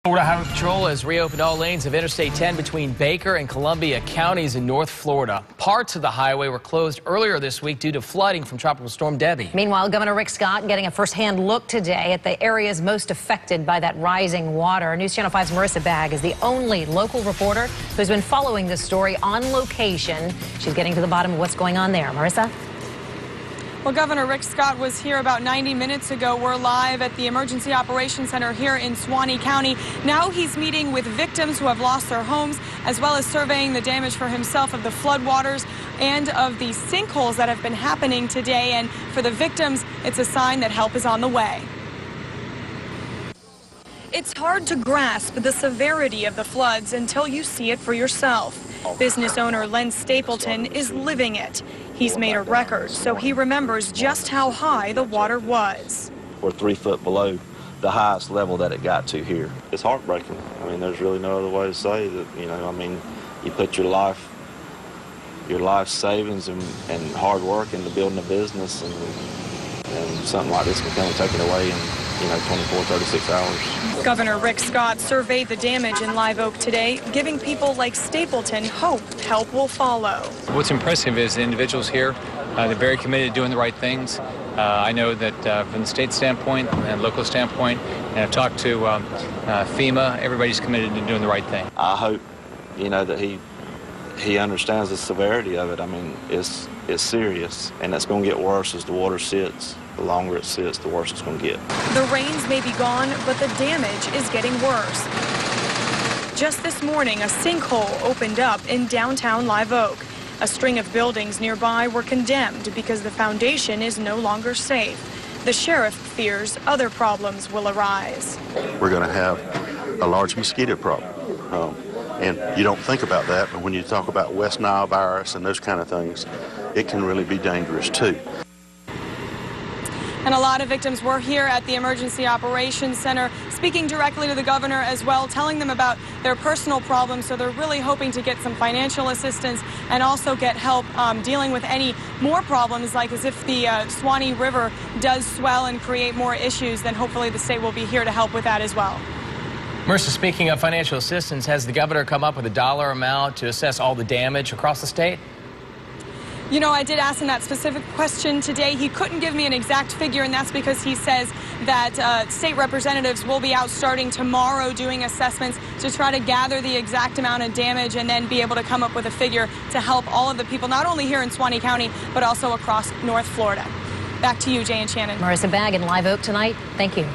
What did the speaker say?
Florida Highway Patrol has reopened all lanes of Interstate 10 between Baker and Columbia counties in North Florida. Parts of the highway were closed earlier this week due to flooding from Tropical Storm Debby. Meanwhile, Governor Rick Scott getting a first-hand look today at the areas most affected by that rising water. News Channel 5's Marissa Bagg is the only local reporter who's been following this story on location. She's getting to the bottom of what's going on there. Marissa? Well, Governor Rick Scott was here about 90 minutes ago. We're live at the Emergency Operations Center here in Suwannee County. Now he's meeting with victims who have lost their homes, as well as surveying the damage for himself of the floodwaters and of the sinkholes that have been happening today. And for the victims, it's a sign that help is on the way. It's hard to grasp the severity of the floods until you see it for yourself. Business owner Len Stapleton is living it. He's made a record, so he remembers just how high the water was. We're 3 foot below the highest level that it got to here. It's heartbreaking. I mean, there's really no other way to say that, I mean, you put your life savings and hard work into building a business, and something like this can come and take it away in 24, 36 hours. Governor Rick Scott surveyed the damage in Live Oak today, giving people like Stapleton hope help will follow. What's impressive is the individuals here, they're very committed to doing the right things. I know that from the state standpoint and local standpoint, and I've talked to FEMA, everybody's committed to doing the right thing. I hope, that he understands the severity of it. I mean, it's serious, and it's going to get worse as the water sits. The longer it sits, the worse it's going to get. The rains may be gone, but the damage is getting worse. Just this morning, a sinkhole opened up in downtown Live Oak. A string of buildings nearby were condemned because the foundation is no longer safe. The sheriff fears other problems will arise. We're going to have a large mosquito problem. And you don't think about that, but when you talk about West Nile virus and those kind of things, it can really be dangerous too. And a lot of victims were here at the Emergency Operations Center, speaking directly to the governor as well, telling them about their personal problems. So they're really hoping to get some financial assistance and also get help dealing with any more problems, like as if the Suwannee River does swell and create more issues, then hopefully the state will be here to help with that as well. Marissa, speaking of financial assistance, has the governor come up with a dollar amount to assess all the damage across the state? I did ask him that specific question today. He couldn't give me an exact figure, and that's because he says that state representatives will be out starting tomorrow doing assessments to try to gather the exact amount of damage and then be able to come up with a figure to help all of the people, not only here in Suwannee County, but also across North Florida. Back to you, Jay and Shannon. Marissa Bagg in Live Oak tonight. Thank you.